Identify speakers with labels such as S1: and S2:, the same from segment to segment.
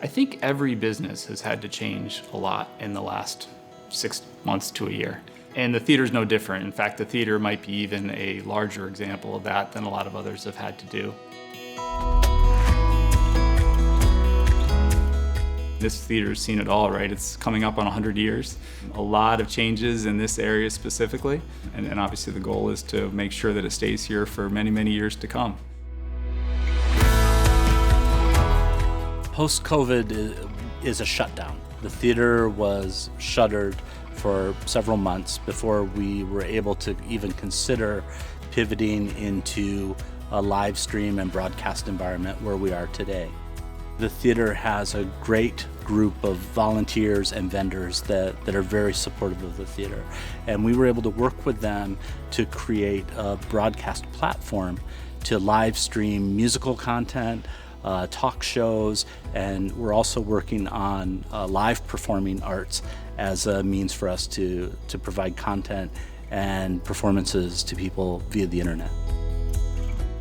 S1: I think every business has had to change a lot in the last 6 months to a year. And the theater's no different. In fact, the theater might be even a larger example of that than a lot of others have had to do. This theater's seen it all, right? It's coming up on 100 years. A lot of changes in this area specifically. And obviously the goal is to make sure that it stays here for many, many years to come.
S2: Post-COVID is a shutdown. The theater was shuttered for several months before we were able to even consider pivoting into a live stream and broadcast environment where we are today. The theater has a great group of volunteers and vendors that are very supportive of the theater. And we were able to work with them to create a broadcast platform to live stream musical content, talk shows, and we're also working on live performing arts as a means for us to provide content and performances to people via the internet.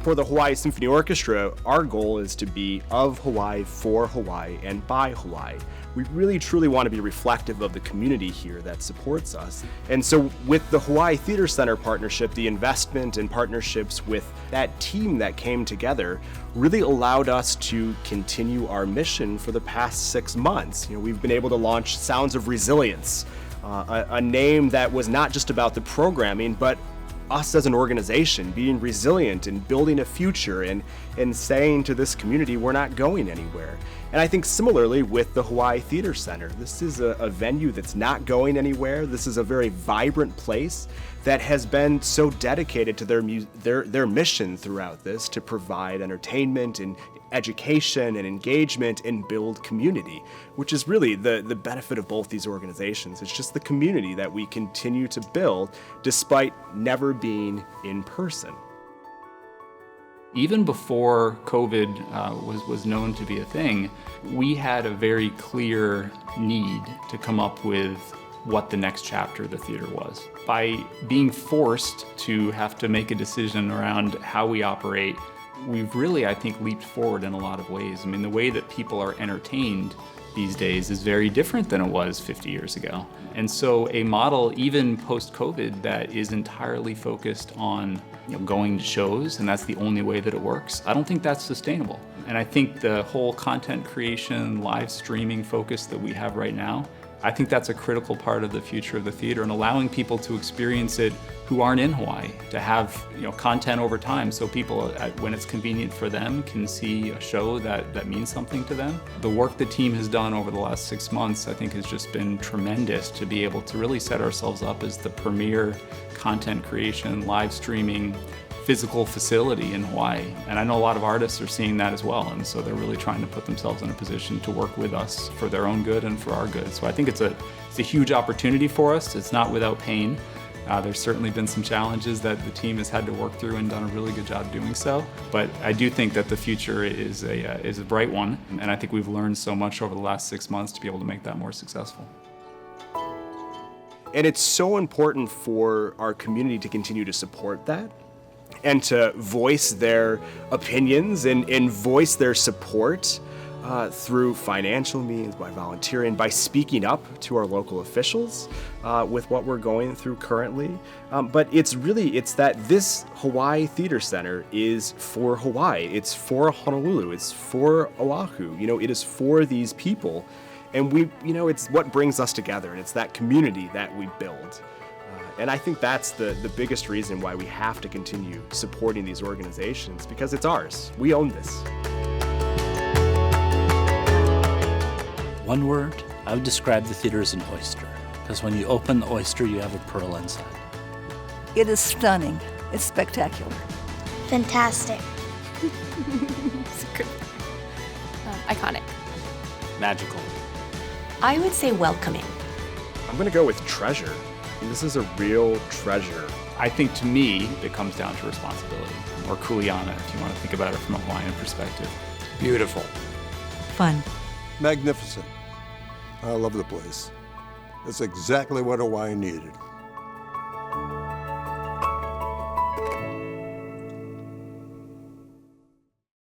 S3: For the Hawaii Symphony Orchestra, our goal is to be of Hawaii, for Hawaii, and by Hawaii. We really truly want to be reflective of the community here that supports us. And so with the Hawaii Theater Center partnership, the investment and partnerships with that team that came together really allowed us to continue our mission for the past 6 months. We've been able to launch Sounds of Resilience, a name that was not just about the programming, but us as an organization being resilient and building a future and saying to this community, we're not going anywhere. And I think similarly with the Hawaii Theater Center, this is a venue that's not going anywhere. This is a very vibrant place that has been so dedicated to their mission throughout this to provide entertainment and education and engagement and build community, which is really the benefit of both these organizations. It's just the community that we continue to build despite never being in person.
S1: Even before COVID was known to be a thing, we had a very clear need to come up with what the next chapter of the theater was. By being forced to have to make a decision around how we operate, we've really, I think, leaped forward in a lot of ways. I mean, the way that people are entertained these days is very different than it was 50 years ago. And so a model, even post-COVID, that is entirely focused on going to shows, and that's the only way that it works, I don't think that's sustainable. And I think the whole content creation, live streaming focus that we have right now, I think that's a critical part of the future of the theater, and allowing people to experience it who aren't in Hawaii, to have content over time so people, when it's convenient for them, can see a show that means something to them. The work the team has done over the last 6 months, I think, has just been tremendous to be able to really set ourselves up as the premier content creation, live streaming, physical facility in Hawaii. And I know a lot of artists are seeing that as well, and so they're really trying to put themselves in a position to work with us for their own good and for our good. So I think it's a huge opportunity for us. It's not without pain. There's certainly been some challenges that the team has had to work through and done a really good job doing so. But I do think that the future is a bright one, and I think we've learned so much over the last 6 months to be able to make that more successful.
S3: And it's so important for our community to continue to support that and to voice their opinions and voice their support through financial means, by volunteering, by speaking up to our local officials with what we're going through currently. But it's that this Hawaii Theater Center is for Hawaii. It's for Honolulu. It's for Oahu. It is for these people. And it's what brings us together, and it's that community that we build. And I think that's the biggest reason why we have to continue supporting these organizations, because it's ours. We own this.
S2: One word, I would describe the theater as an oyster, because when you open the oyster, you have a pearl inside.
S4: It is stunning. It's spectacular.
S5: Fantastic.
S6: It's good. Iconic.
S2: Magical.
S6: I would say welcoming.
S3: I'm going to go with treasure. This is a real treasure.
S1: I think, to me, it comes down to responsibility, or kuleana, if you want to think about it from a Hawaiian perspective.
S7: Beautiful.
S4: Fun.
S7: Magnificent. I love the place. It's exactly what Hawaii needed.